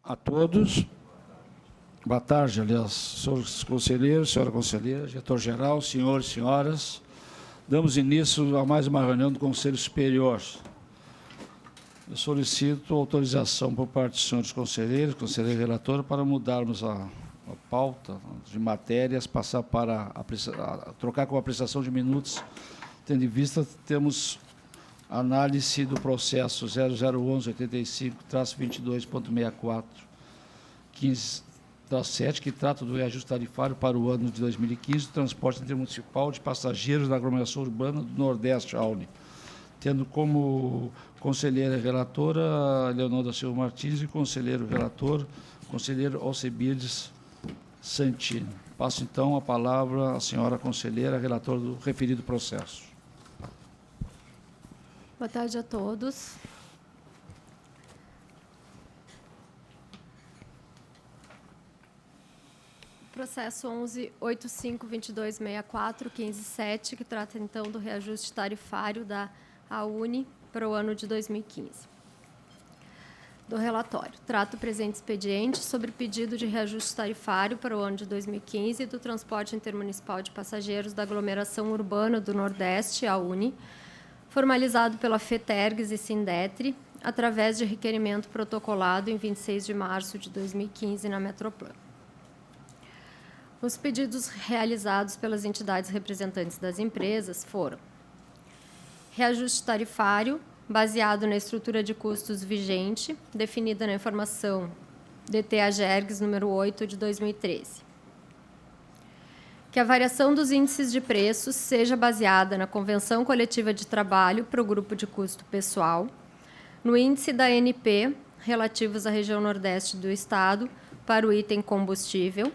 A todos. Boa tarde, aliás, senhores conselheiros, senhora conselheira, diretor-geral, senhores e senhoras. Damos início a mais uma reunião do Conselho Superior. Eu solicito autorização por parte dos senhores conselheiros, conselheiro relator, para mudarmos a pauta de matérias, passar para trocar com a prestação de minutos, tendo em vista temos análise do processo 0011-85-22.64.15/7, que trata do reajuste tarifário para o ano de 2015 do transporte intermunicipal de passageiros da aglomeração urbana do Nordeste, AUNI, tendo como conselheira relatora Leonor da Silva Martins e conselheiro relator, conselheiro Alcebiades Santini. Passo, então, a palavra à senhora conselheira relatora do referido processo. Boa tarde a todos. Processo 11.85.2264.15/7, que trata, então, do reajuste tarifário da AUNI para o ano de 2015. Do relatório. Trata o presente expediente sobre pedido de reajuste tarifário para o ano de 2015 do transporte intermunicipal de passageiros da aglomeração urbana do Nordeste, AUNI, formalizado pela FETERGS e Sindetre, através de requerimento protocolado em 26 de março de 2015 na Metroplan. Os pedidos realizados pelas entidades representantes das empresas foram: reajuste tarifário, baseado na estrutura de custos vigente, definida na informação DT-AGERGS número 8 de 2013. Que a variação dos índices de preços seja baseada na Convenção Coletiva de Trabalho para o grupo de custo pessoal, no índice da ANP, relativos à região Nordeste do Estado, para o item combustível,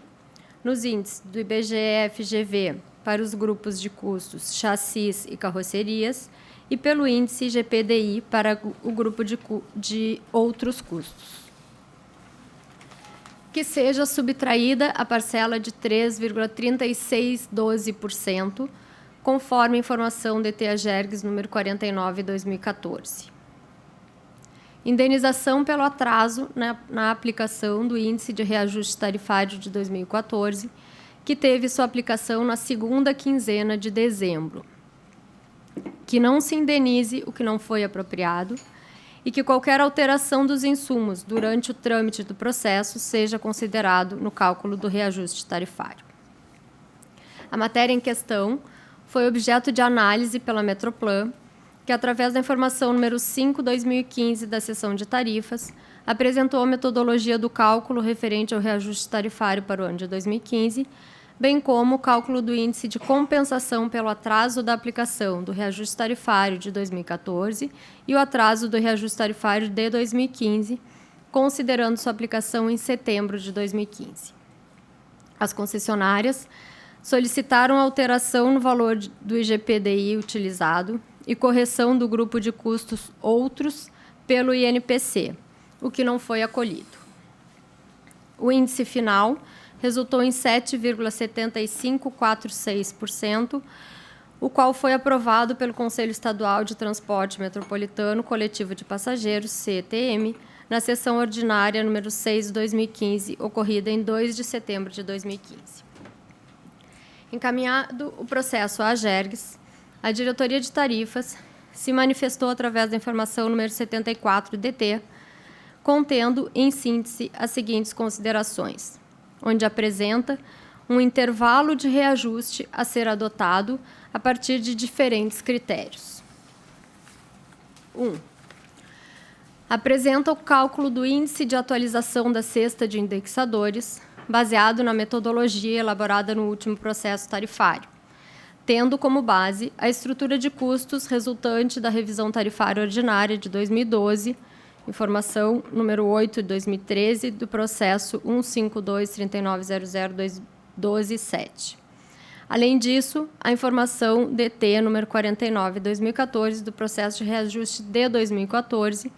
nos índices do IBGE-FGV para os grupos de custos chassis e carrocerias e pelo índice IGPDI para o grupo de outros custos. Que seja subtraída a parcela de 3,3612%, conforme informação DT-AGERGS número 49/2014. Indenização pelo atraso na aplicação do índice de reajuste tarifário de 2014, que teve sua aplicação na segunda quinzena de dezembro. Que não se indenize o que não foi apropriado e que qualquer alteração dos insumos durante o trâmite do processo seja considerado no cálculo do reajuste tarifário. A matéria em questão foi objeto de análise pela Metroplan, que, através da informação número 5/2015 da seção de tarifas, apresentou a metodologia do cálculo referente ao reajuste tarifário para o ano de 2015, bem como o cálculo do índice de compensação pelo atraso da aplicação do reajuste tarifário de 2014 e o atraso do reajuste tarifário de 2015, considerando sua aplicação em setembro de 2015. As concessionárias solicitaram alteração no valor do IGPDI utilizado e correção do grupo de custos outros pelo INPC, o que não foi acolhido. O índice final resultou em 7,7546%, o qual foi aprovado pelo Conselho Estadual de Transporte Metropolitano Coletivo de Passageiros, CETM, na sessão ordinária número 6 de 2015, ocorrida em 2 de setembro de 2015. Encaminhado o processo à AGERGS, a Diretoria de Tarifas se manifestou através da informação número 74-DT, contendo, em síntese, as seguintes considerações, onde apresenta um intervalo de reajuste a ser adotado a partir de diferentes critérios. 1. Apresenta o cálculo do índice de atualização da cesta de indexadores, baseado na metodologia elaborada no último processo tarifário, tendo como base a estrutura de custos resultante da revisão tarifária ordinária de 2012, informação número 8 de 2013, do processo 152.3900.12.7. Além disso, a informação DT número 49 de 2014, do processo de reajuste de 2014,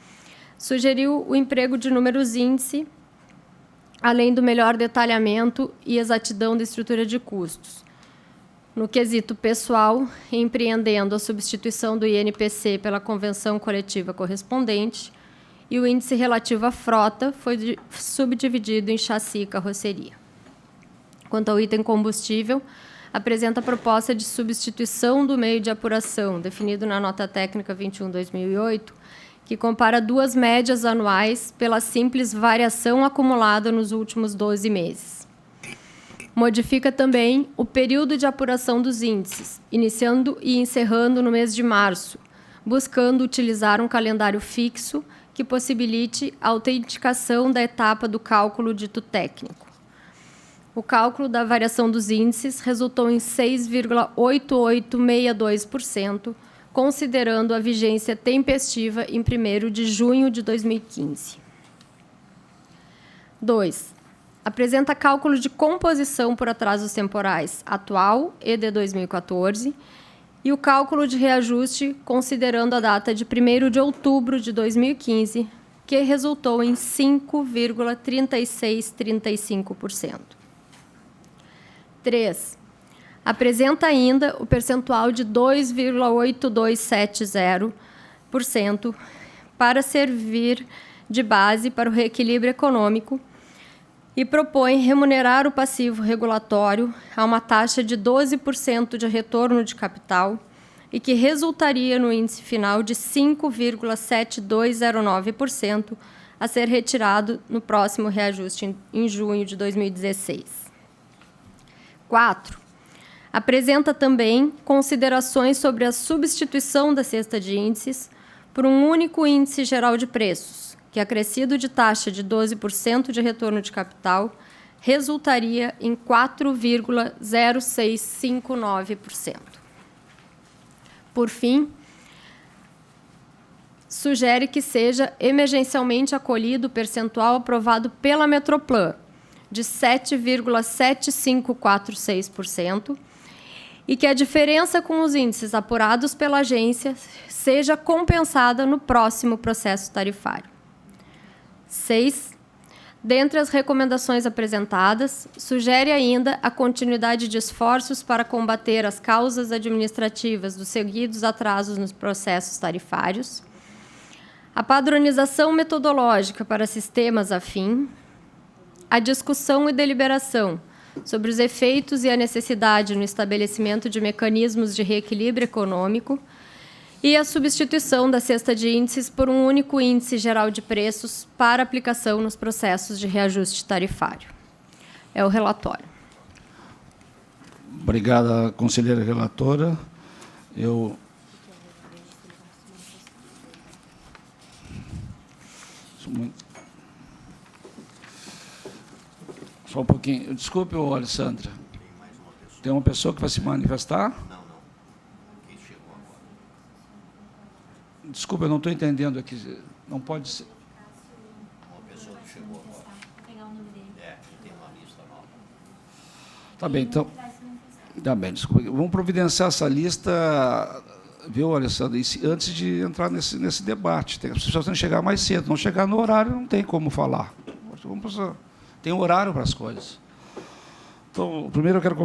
sugeriu o emprego de números índice, além do melhor detalhamento e exatidão da estrutura de custos. No quesito pessoal, empreendendo a substituição do INPC pela convenção coletiva correspondente e o índice relativo à frota foi subdividido em chassi e carroceria. Quanto ao item combustível, apresenta a proposta de substituição do meio de apuração, definido na nota técnica 21/2008, que compara duas médias anuais pela simples variação acumulada nos últimos 12 meses. Modifica também o período de apuração dos índices, iniciando e encerrando no mês de março, buscando utilizar um calendário fixo que possibilite a autenticação da etapa do cálculo dito técnico. O cálculo da variação dos índices resultou em 6,8862%, considerando a vigência tempestiva em 1º de junho de 2015. 2. Apresenta cálculo de composição por atrasos temporais atual e de 2014 e o cálculo de reajuste considerando a data de 1º de outubro de 2015, que resultou em 5,3635%. 3. Apresenta ainda o percentual de 2,8270% para servir de base para o reequilíbrio econômico e propõe remunerar o passivo regulatório a uma taxa de 12% de retorno de capital e que resultaria no índice final de 5,7209% a ser retirado no próximo reajuste em junho de 2016. 4. Apresenta também considerações sobre a substituição da cesta de índices por um único índice geral de preços, que, acrescido de taxa de 12% de retorno de capital, resultaria em 4,0659%. Por fim, sugere que seja emergencialmente acolhido o percentual aprovado pela Metroplan, de 7,7546%, e que a diferença com os índices apurados pela agência seja compensada no próximo processo tarifário. 6. Dentre as recomendações apresentadas, sugere ainda a continuidade de esforços para combater as causas administrativas dos seguidos atrasos nos processos tarifários, a padronização metodológica para sistemas afim, a discussão e deliberação sobre os efeitos e a necessidade no estabelecimento de mecanismos de reequilíbrio econômico e a substituição da cesta de índices por um único índice geral de preços para aplicação nos processos de reajuste tarifário. É o relatório. Obrigada, conselheira relatora. Só um pouquinho. Desculpe, Alessandra. Tem uma pessoa que vai se manifestar? Não. Quem chegou agora? Desculpe, eu não estou entendendo aqui. Não pode ser. Uma pessoa que chegou agora. Vou pegar o nome dele. Tem uma lista nova. Tá bem, então. Tá bem, desculpe. Vamos providenciar essa lista, viu, Alessandra, antes de entrar nesse debate. As pessoas têm que chegar mais cedo. Não chegar no horário, não tem como falar. Tem horário para as coisas. Então, primeiro eu quero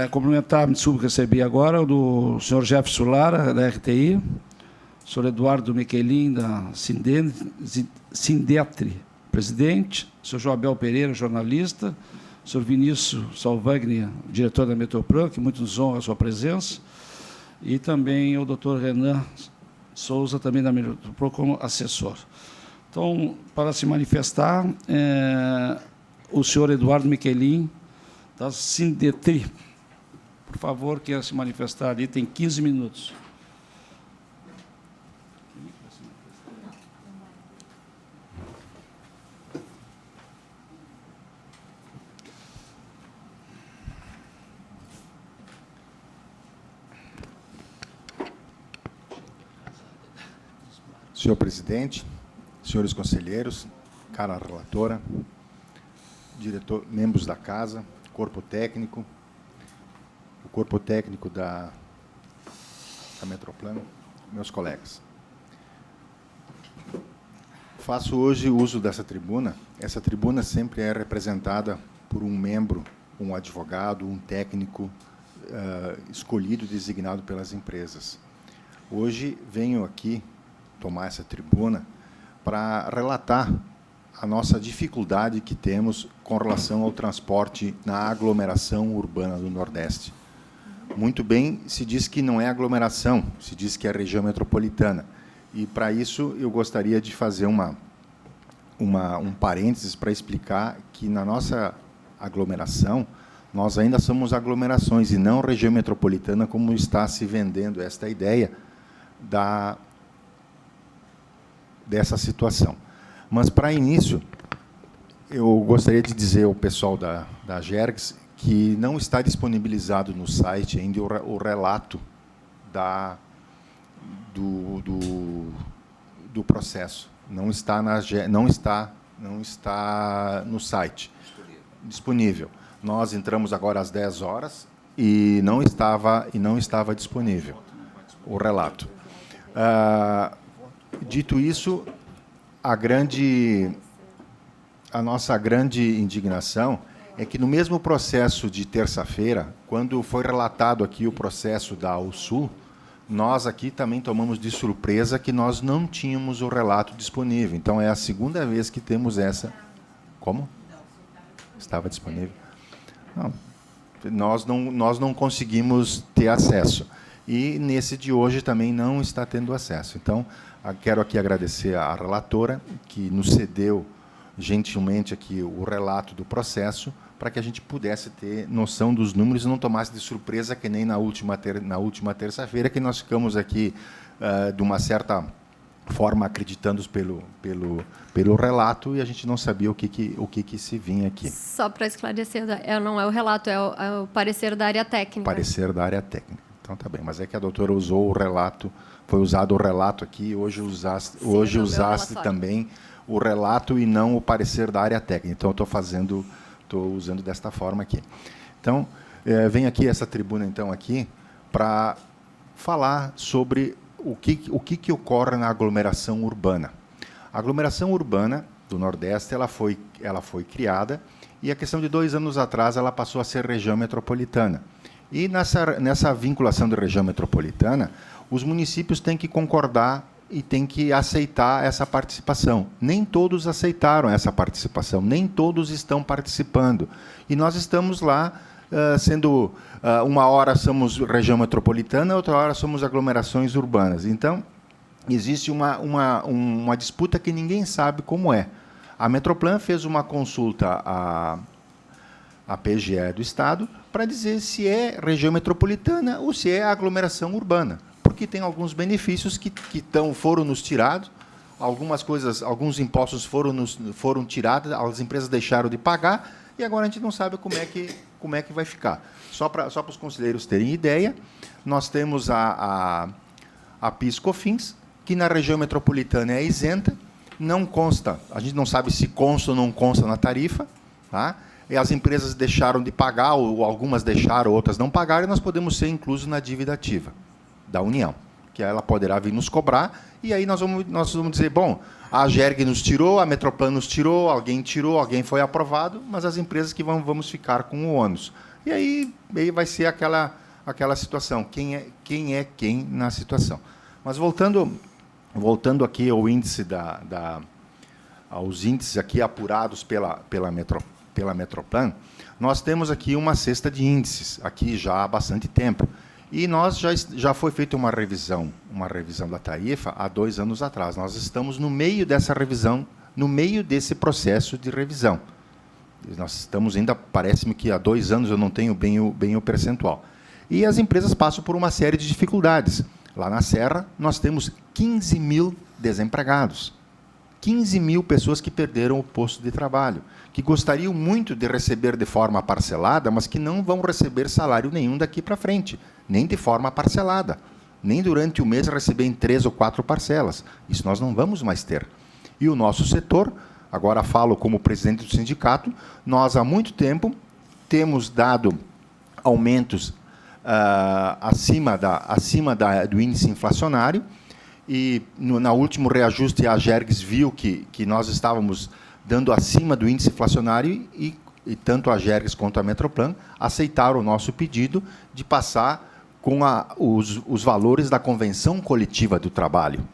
cumprimentar, me desculpe, que recebi agora, do senhor Jefferson Lara, da RTI, o senhor Eduardo Miquelin, da Sindetri, presidente, o senhor Joabel Pereira, jornalista, o senhor Vinícius Salvagni, diretor da Metroplan, que muito nos honra a sua presença, e também o doutor Renan Souza, também da Metroplan, como assessor. Então, para se manifestar, o senhor Eduardo Miquelin, da Sindetri. Por favor, queira se manifestar ali, tem 15 minutos. Senhor presidente, senhores conselheiros, cara relatora, membros da casa, corpo técnico, o corpo técnico da Metroplan, meus colegas. Faço hoje uso dessa tribuna. Essa tribuna sempre é representada por um membro, um advogado, um técnico escolhido e designado pelas empresas. Hoje venho aqui tomar essa tribuna para relatar a nossa dificuldade que temos com relação ao transporte na aglomeração urbana do Nordeste. Muito bem, se diz que não é aglomeração, se diz que é região metropolitana. E, para isso, eu gostaria de fazer um parênteses para explicar que, na nossa aglomeração, nós ainda somos aglomerações e não região metropolitana, como está se vendendo esta ideia dessa situação. Mas, para início, eu gostaria de dizer ao pessoal da Gergs que não está disponibilizado no site ainda o relato do processo. Não está no site disponível. Nós entramos agora às 10 horas e não estava disponível o relato. Dito isso, a nossa grande indignação é que, no mesmo processo de terça-feira, quando foi relatado aqui o processo da USUL, nós aqui também tomamos de surpresa que nós não tínhamos o relato disponível. Então, é a segunda vez que temos essa... Como? Estava disponível? Não. Nós não conseguimos ter acesso. E, nesse de hoje, também não está tendo acesso. Então, quero aqui agradecer à relatora, que nos cedeu gentilmente aqui o relato do processo, para que a gente pudesse ter noção dos números e não tomasse de surpresa, que nem na última terça-feira, que nós ficamos aqui, de uma certa forma, acreditando pelo relato, e a gente não sabia o que se vinha aqui. Só para esclarecer, não é o relato, é o parecer da área técnica. Parecer da área técnica. Então, tá bem. Mas é que a doutora usou o relato, foi usado o relato aqui, hoje usaste também o relato e não o parecer da área técnica. Então, estou usando desta forma aqui. Então, vem aqui essa tribuna, então, aqui, para falar sobre o que ocorre na aglomeração urbana. A aglomeração urbana do Nordeste ela foi criada e, a questão de 2 anos atrás, ela passou a ser região metropolitana. E, nessa vinculação de região metropolitana, os municípios têm que concordar e têm que aceitar essa participação. Nem todos aceitaram essa participação, nem todos estão participando. E nós estamos lá, sendo... uma hora somos região metropolitana, outra hora somos aglomerações urbanas. Então, existe uma disputa que ninguém sabe como é. A Metroplan fez uma consulta à PGE do Estado para dizer se é região metropolitana ou se é aglomeração urbana, porque tem alguns benefícios que foram nos tirados, alguns impostos foram tirados, as empresas deixaram de pagar, e agora a gente não sabe como é que vai ficar. Só para os conselheiros terem ideia, nós temos a PIS/COFINS, que na região metropolitana é isenta, não consta, a gente não sabe se consta ou não consta na tarifa, tá? E as empresas deixaram de pagar, ou algumas deixaram, outras não pagaram, e nós podemos ser inclusos na dívida ativa da União, que ela poderá vir nos cobrar, e aí nós vamos dizer, bom, a Gerg nos tirou, a Metroplan nos tirou, alguém foi aprovado, mas as empresas que vamos ficar com o ônus. E aí vai ser aquela situação, quem é quem na situação. Mas voltando aqui ao índice aos índices aqui apurados pela Metroplan, nós temos aqui uma cesta de índices, aqui já há bastante tempo. E nós já foi feita uma revisão da tarifa há 2 anos atrás. Nós estamos no meio dessa revisão, no meio desse processo de revisão. Nós estamos ainda, parece-me que há 2 anos, eu não tenho bem o percentual. E as empresas passam por uma série de dificuldades. Lá na Serra, nós temos 15 mil desempregados. 15 mil pessoas que perderam o posto de trabalho, que gostariam muito de receber de forma parcelada, mas que não vão receber salário nenhum daqui para frente, nem de forma parcelada, nem durante o mês receber em 3 ou 4 parcelas. Isso nós não vamos mais ter. E o nosso setor, agora falo como presidente do sindicato, nós há muito tempo temos dado aumentos acima do índice inflacionário, e no último reajuste a Gergs viu que nós estávamos dando acima do índice inflacionário e tanto a Gergs quanto a Metroplan aceitaram o nosso pedido de passar com os valores da Convenção Coletiva do Trabalho.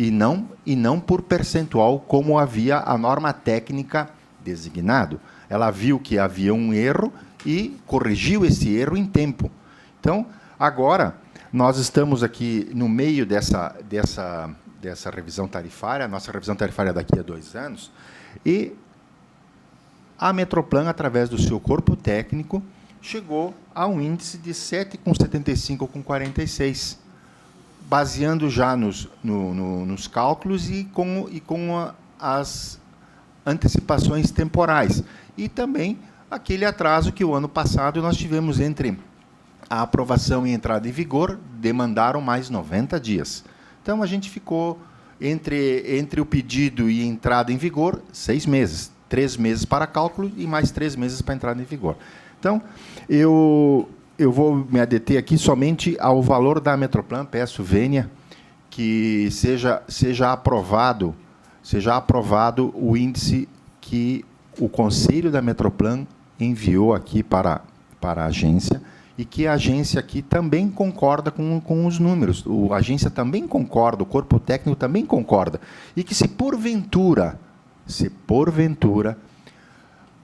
e não por percentual, como havia a norma técnica designado. Ela viu que havia um erro e corrigiu esse erro em tempo. Então, agora, nós estamos aqui no meio dessa revisão tarifária, a nossa revisão tarifária é daqui a 2 anos, e a Metroplan, através do seu corpo técnico, chegou a um índice de 7,75 com 46, baseando já nos cálculos e com as antecipações temporais. E também aquele atraso que o ano passado nós tivemos entre a aprovação e entrada em vigor, demandaram mais 90 dias. Então, a gente ficou entre o pedido e entrada em vigor 6 meses. 3 meses para cálculo e mais 3 meses para entrada em vigor. Então, eu vou me adeter aqui somente ao valor da Metroplan. Peço, Vênia, que seja aprovado o índice que o Conselho da Metroplan enviou aqui para a agência, e que a agência aqui também concorda com os números. A agência também concorda, o corpo técnico também concorda. E que, se porventura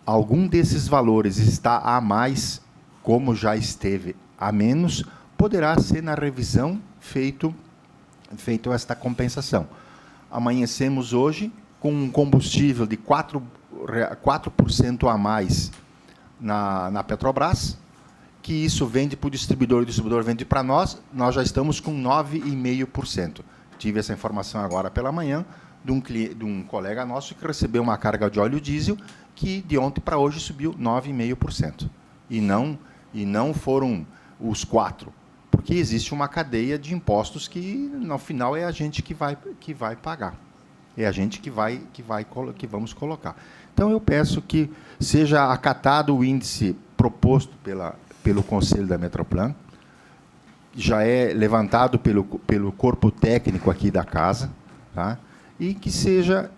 algum desses valores está a mais, como já esteve a menos, poderá ser na revisão feito esta compensação. Amanhecemos hoje com um combustível de 4% a mais na Petrobras, que isso vende para o distribuidor, e o distribuidor vende para nós já estamos com 9,5%. Tive essa informação agora pela manhã de um colega nosso que recebeu uma carga de óleo diesel que de ontem para hoje subiu 9,5%. E não foram os 4%, porque existe uma cadeia de impostos que, no final, é a gente que vai pagar. É a gente que vamos colocar. Então, eu peço que seja acatado o índice proposto pelo Conselho da Metroplan, já é levantado pelo corpo técnico aqui da casa, tá? e que seja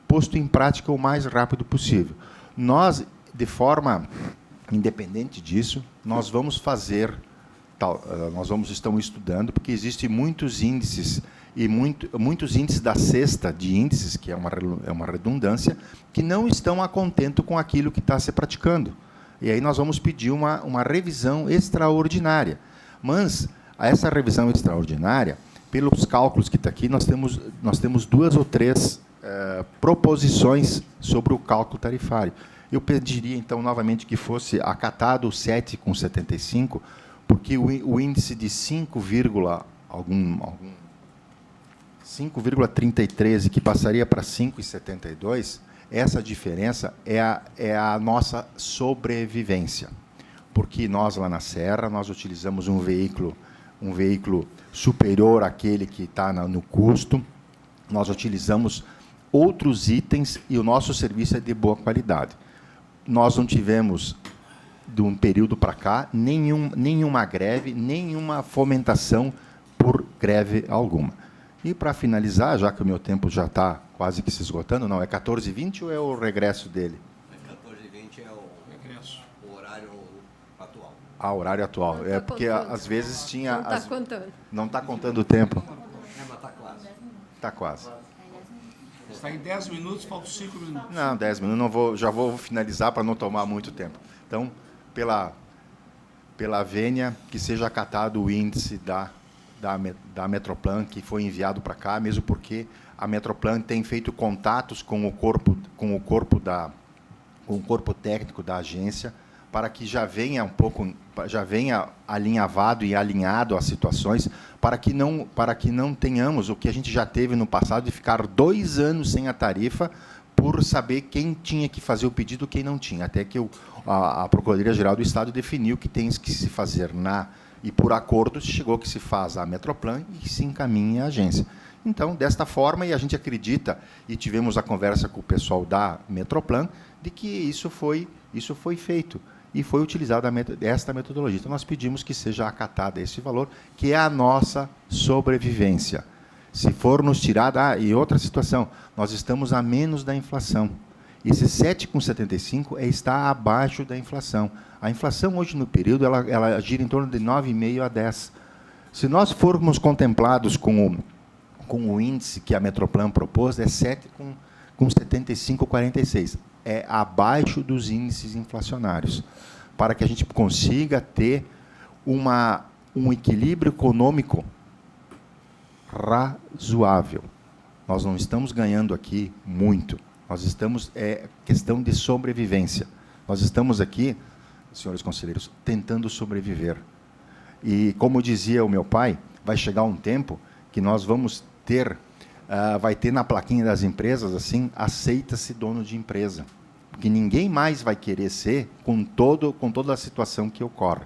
posto em prática o mais rápido possível. Nós, de forma independente disso, nós vamos estamos estudando, porque existem muitos índices, e muitos índices da cesta de índices, que é uma redundância, que não estão a contento com aquilo que está se praticando. E aí nós vamos pedir uma revisão extraordinária. Mas, essa revisão extraordinária, pelos cálculos que está aqui, nós temos 2 ou 3 proposições sobre o cálculo tarifário. Eu pediria, então, novamente, que fosse acatado o 7,75, porque o índice de 5,33, que passaria para 5,72, essa diferença é a nossa sobrevivência. Porque nós, lá na Serra, nós utilizamos um veículo superior àquele que está no custo, nós utilizamos outros itens e o nosso serviço é de boa qualidade. Nós não tivemos, de um período para cá, nenhuma greve, nenhuma fomentação por greve alguma. E, para finalizar, já que o meu tempo já está quase que se esgotando, não, é 14h20 ou é o regresso dele? 14h20 é o regresso, o horário atual. Ah, o horário atual. Não tá porque, contando. às vezes, tinha... Não está contando. Não está contando o tempo. Mas está quase. Está quase. Está em 10 minutos, faltam 5 minutos. Não, 10 minutos, já vou finalizar para não tomar muito tempo. Então, pela vênia, que seja acatado o índice da Metroplan, que foi enviado para cá, mesmo porque a Metroplan tem feito contatos com o corpo técnico da agência, para que já venha alinhavado e alinhado às situações, para que não tenhamos o que a gente já teve no passado, de ficar 2 anos sem a tarifa, por saber quem tinha que fazer o pedido e quem não tinha, até que a Procuradoria-Geral do Estado definiu que tem que se fazer e por acordo chegou que se faz a Metroplan e se encaminha à agência. Então, desta forma, e a gente acredita, e tivemos a conversa com o pessoal da Metroplan, de que isso foi feito e foi utilizada esta metodologia. Então, nós pedimos que seja acatado esse valor, que é a nossa sobrevivência. Se for nos tirado... e outra situação, nós estamos a menos da inflação. Esse 7,75 está abaixo da inflação. A inflação, hoje, no período, ela gira em torno de 9,5% a 10%. Se nós formos contemplados com com o índice que a Metroplan propôs, é 7,7546. É abaixo dos índices inflacionários, para que a gente consiga ter um equilíbrio econômico razoável. Nós não estamos ganhando aqui muito. Nós estamos... É questão de sobrevivência. Nós estamos aqui, senhores conselheiros, tentando sobreviver. E, como dizia o meu pai, vai chegar um tempo que nós vamos ter... vai ter na plaquinha das empresas, assim, aceita-se dono de empresa. Porque ninguém mais vai querer ser com toda a situação que ocorre.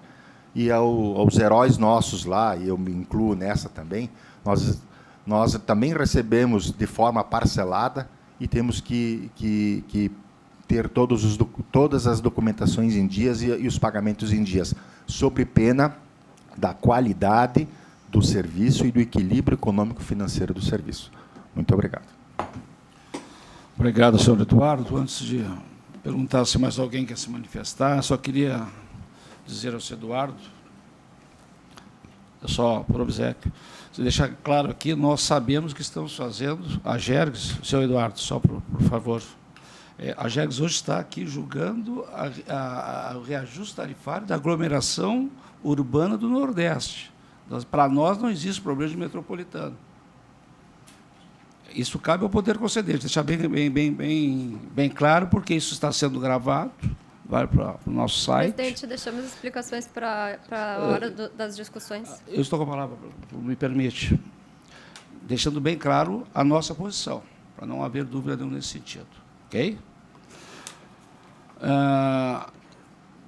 E aos heróis nossos lá, e eu me incluo nessa também, nós também recebemos de forma parcelada e temos que ter todas as documentações em dias e os pagamentos em dias, sob pena da qualidade do serviço e do equilíbrio econômico-financeiro do serviço. Muito obrigado. Obrigado, senhor Eduardo. Antes de perguntar se mais alguém quer se manifestar, só queria dizer ao senhor Eduardo, só por obséquio, deixar claro aqui, nós sabemos que estamos fazendo, a Gergs, senhor Eduardo, só por favor, a Gergs hoje está aqui julgando o reajuste tarifário da aglomeração urbana do Nordeste. Para nós não existe problema de metropolitano. Isso cabe ao poder concedente, deixar bem claro, porque isso está sendo gravado, vai para o nosso site. Presidente, deixamos explicações para a hora das discussões. Eu estou com a palavra, me permite, deixando bem claro a nossa posição, para não haver dúvida nenhuma nesse sentido. Ok?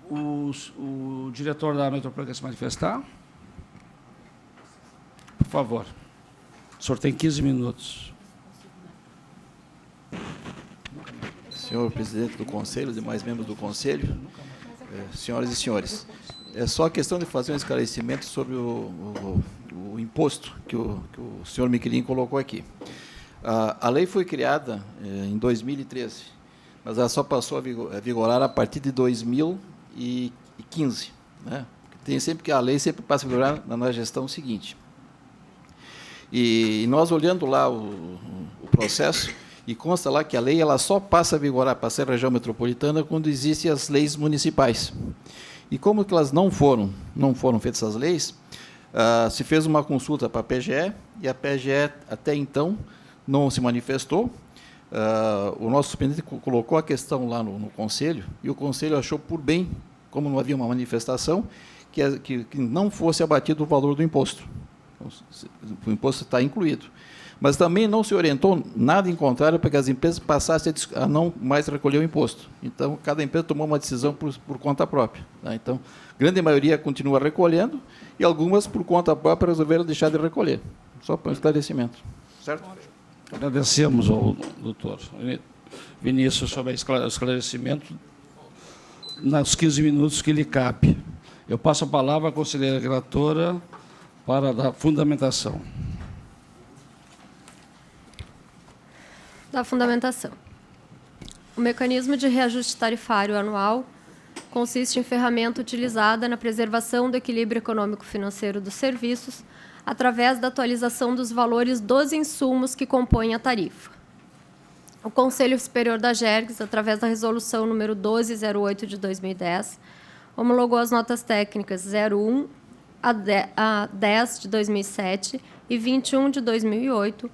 O diretor da Metroplan quer se manifestar? Por favor. O senhor tem 15 minutos. Senhor presidente do Conselho, demais membros do Conselho, senhoras e senhores, é só a questão de fazer um esclarecimento sobre o imposto que o senhor Miquelin colocou aqui. A lei foi criada em 2013, mas ela só passou a vigorar a partir de 2015. Né? Tem sempre que a lei sempre passa a vigorar na gestão seguinte. E nós olhando lá o processo, e consta lá que a lei ela só passa a vigorar para ser região metropolitana quando existem as leis municipais. E como que elas não foram feitas as leis, se fez uma consulta para a PGE, e a PGE até então não se manifestou. O nosso superintendente colocou a questão lá no Conselho, e o Conselho achou por bem, como não havia uma manifestação, que não fosse abatido o valor do imposto. O imposto está incluído. Mas também não se orientou nada em contrário para que as empresas passassem a não mais recolher o imposto. Então, cada empresa tomou uma decisão por conta própria. Tá? Então, a grande maioria continua recolhendo e algumas, por conta própria, resolveram deixar de recolher. Só para um esclarecimento. Certo? Agradecemos ao doutor Vinícius sobre o esclarecimento nos 15 minutos que lhe cabe. Eu passo a palavra à conselheira relatora para a fundamentação. Da fundamentação. O mecanismo de reajuste tarifário anual consiste em ferramenta utilizada na preservação do equilíbrio econômico-financeiro dos serviços através da atualização dos valores dos insumos que compõem a tarifa. O Conselho Superior da Gergs, através da resolução número 1208 de 2010, homologou as notas técnicas 01 a 10 de 2007 e 21 de 2008,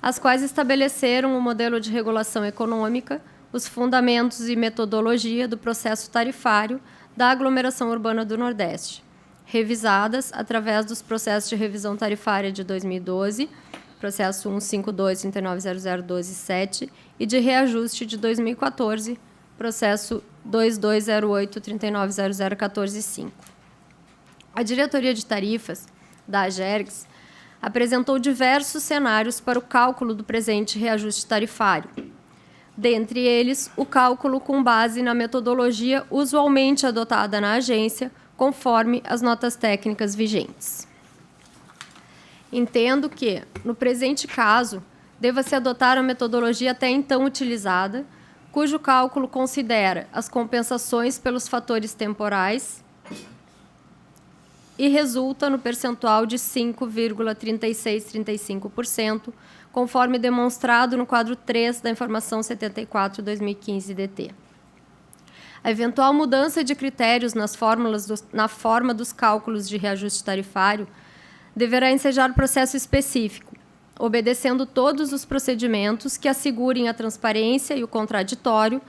as quais estabeleceram o modelo de regulação econômica, os fundamentos e metodologia do processo tarifário da aglomeração urbana do Nordeste, revisadas através dos processos de revisão tarifária de 2012, processo 152-390012-7, e de reajuste de 2014, processo 2208-390014-5. A Diretoria de Tarifas da Gergs apresentou diversos cenários para o cálculo do presente reajuste tarifário. Dentre eles, o cálculo com base na metodologia usualmente adotada na agência, conforme as notas técnicas vigentes. Entendo que, no presente caso, deva-se adotar a metodologia até então utilizada, cujo cálculo considera as compensações pelos fatores temporais e resulta no percentual de 5,3635%, conforme demonstrado no quadro 3 da Informação 74/2015-DT. A eventual mudança de critérios na forma dos cálculos de reajuste tarifário deverá ensejar processo específico, obedecendo todos os procedimentos que assegurem a transparência e o contraditório,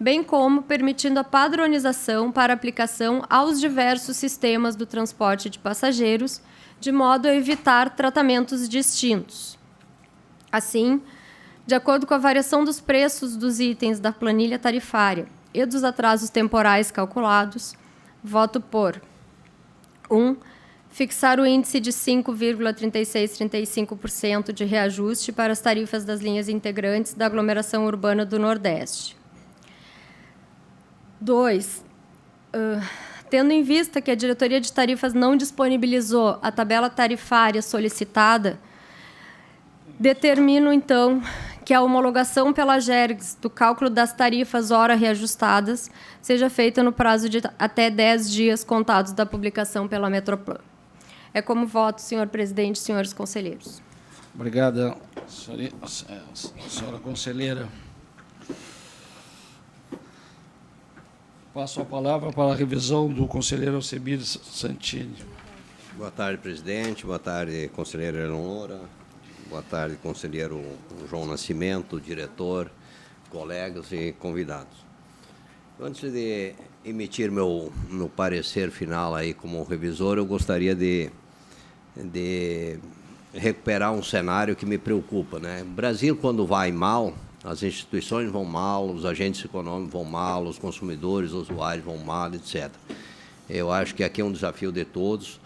bem como permitindo a padronização para aplicação aos diversos sistemas do transporte de passageiros, de modo a evitar tratamentos distintos. Assim, de acordo com a variação dos preços dos itens da planilha tarifária e dos atrasos temporais calculados, voto por 1. Fixar o índice de 5,3635% de reajuste para as tarifas das linhas integrantes da aglomeração urbana do Nordeste. 2. Tendo em vista que a Diretoria de Tarifas não disponibilizou a tabela tarifária solicitada, determino, então, que a homologação pela GERGS do cálculo das tarifas hora reajustadas seja feita no prazo de até 10 dias contados da publicação pela Metroplan. É como voto, senhor presidente e senhores conselheiros. Obrigada, senhora conselheira. Passo a palavra para a revisão do conselheiro Alcebiades Santini. Boa tarde, presidente. Boa tarde, conselheira Eleonora. Boa tarde, conselheiro João Nascimento, diretor, colegas e convidados. Antes de emitir meu parecer final aí como revisor, eu gostaria de recuperar um cenário que me preocupa, né? O Brasil, quando vai mal, as instituições vão mal, os agentes econômicos vão mal, os consumidores, os usuários vão mal, etc. Eu acho que aqui é um desafio de todos,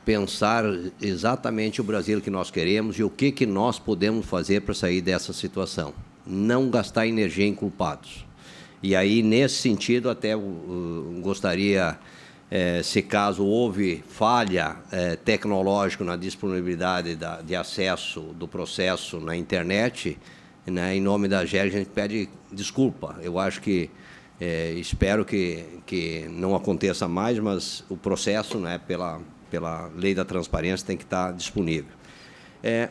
pensar exatamente o Brasil que nós queremos e o que nós podemos fazer para sair dessa situação. Não gastar energia em culpados. E aí, nesse sentido, até gostaria, se caso houve falha tecnológica na disponibilidade de acesso do processo na internet, né, em nome da GERG, a gente pede desculpa. Eu acho que, espero que não aconteça mais, mas o processo, né, pela lei da transparência, tem que estar disponível.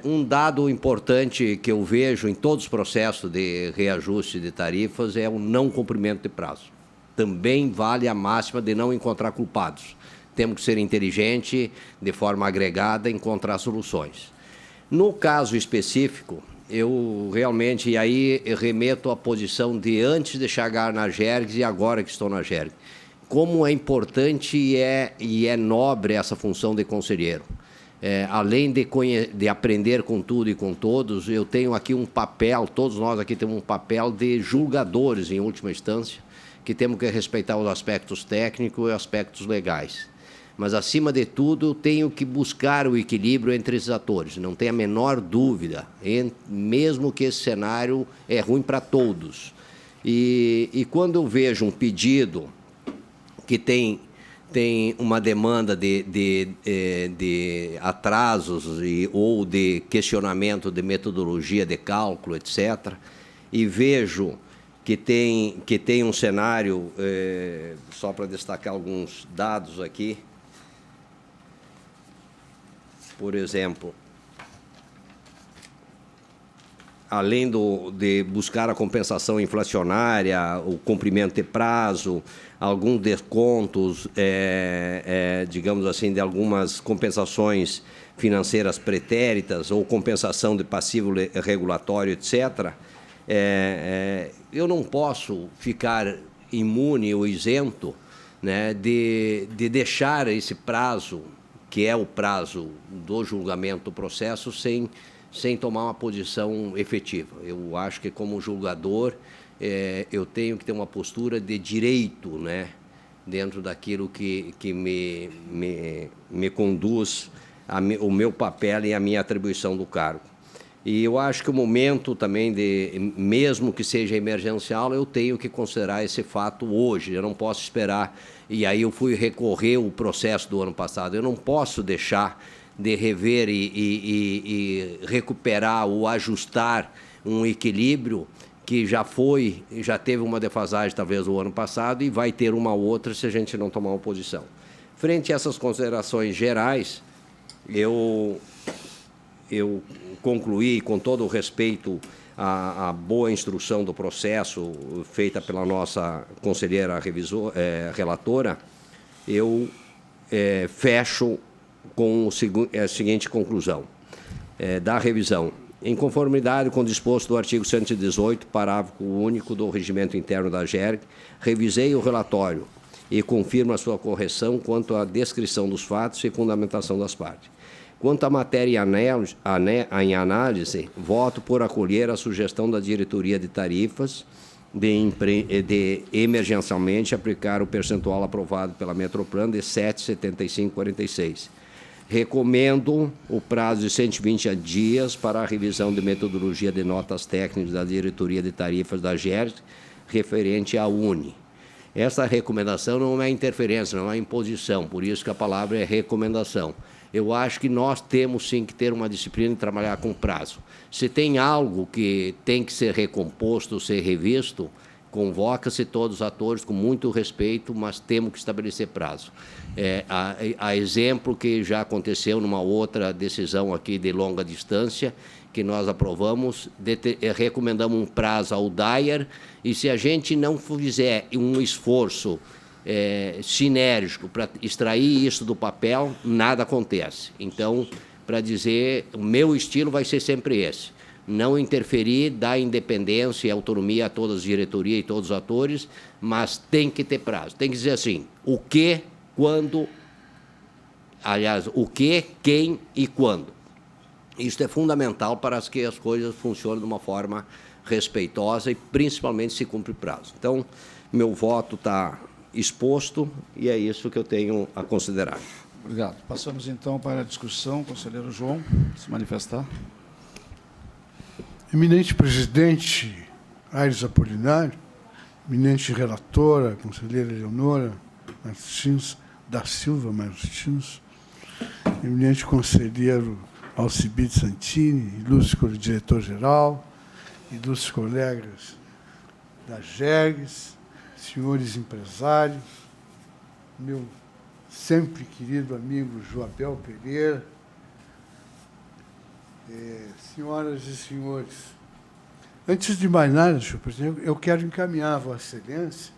Um dado importante que eu vejo em todos os processos de reajuste de tarifas é o não cumprimento de prazo. Também vale a máxima de não encontrar culpados. Temos que ser inteligentes, de forma agregada, encontrar soluções. No caso específico, eu realmente, e aí remeto à posição de antes de chegar na GERGS e agora que estou na GERGS. Como é importante e é nobre essa função de conselheiro. Além de aprender com tudo e com todos, eu tenho aqui um papel, todos nós aqui temos um papel de julgadores, em última instância, que temos que respeitar os aspectos técnicos e aspectos legais. Mas, acima de tudo, eu tenho que buscar o equilíbrio entre esses atores. Não tem a menor dúvida, mesmo que esse cenário é ruim para todos. E quando eu vejo um pedido que tem uma demanda de atrasos ou de questionamento de metodologia de cálculo, etc., e vejo que tem um cenário, só para destacar alguns dados aqui, por exemplo, além de buscar a compensação inflacionária, o cumprimento de prazo, alguns descontos, digamos assim, de algumas compensações financeiras pretéritas ou compensação de passivo regulatório, etc., eu não posso ficar imune ou isento, né, de deixar esse prazo, que é o prazo do julgamento do processo, sem tomar uma posição efetiva. Eu acho que, como julgador, eu tenho que ter uma postura de direito, né, dentro daquilo que me conduz o meu papel e a minha atribuição do cargo. E eu acho que o momento também, mesmo que seja emergencial, eu tenho que considerar esse fato hoje. Eu não posso esperar. E aí eu fui recorrer o processo do ano passado. Eu não posso deixar de rever e recuperar ou ajustar um equilíbrio que já teve uma defasagem talvez o ano passado e vai ter uma outra se a gente não tomar uma posição. Frente a essas considerações gerais, eu concluí, com todo o respeito à boa instrução do processo feita pela nossa conselheira relatora, eu fecho com a seguinte conclusão da revisão. Em conformidade com o disposto do artigo 118, parágrafo único do Regimento Interno da GERG, revisei o relatório e confirmo a sua correção quanto à descrição dos fatos e fundamentação das partes. Quanto à matéria em análise, voto por acolher a sugestão da diretoria de tarifas de emergencialmente aplicar o percentual aprovado pela Metroplan de 7,7546. Recomendo o prazo de 120 dias para a revisão de metodologia de notas técnicas da diretoria de tarifas da GERG referente à UNE. Essa recomendação não é interferência, não é imposição, por isso que a palavra é recomendação. Eu acho que nós temos, sim, que ter uma disciplina de trabalhar com prazo. Se tem algo que tem que ser recomposto, ser revisto, convoca-se todos os atores com muito respeito, mas temos que estabelecer prazo. A exemplo que já aconteceu numa outra decisão aqui de longa distância, que nós aprovamos, recomendamos um prazo ao DAIR, e se a gente não fizer um esforço sinérgico para extrair isso do papel, nada acontece. Então, para dizer, o meu estilo vai ser sempre esse. Não interferir, dar independência e autonomia a todas as diretorias e todos os atores, mas tem que ter prazo. Tem que dizer assim, o que, quando, aliás, o que, quem e quando. Isso é fundamental para que as coisas funcionem de uma forma respeitosa e, principalmente, se cumpre prazo. Então, meu voto está exposto e é isso que eu tenho a considerar. Obrigado. Passamos, então, para a discussão. Conselheiro João, se manifestar. Eminente presidente Aires Apolinário, eminente relatora, conselheira Eleonora Martins da Silva Martins, eminente conselheiro Alcibiades Santini, ilustre diretor-geral, ilustres colegas da GERGS, senhores empresários, meu sempre querido amigo Joabel Pereira, senhoras e senhores, antes de mais nada, senhor presidente, eu quero encaminhar a Vossa Excelência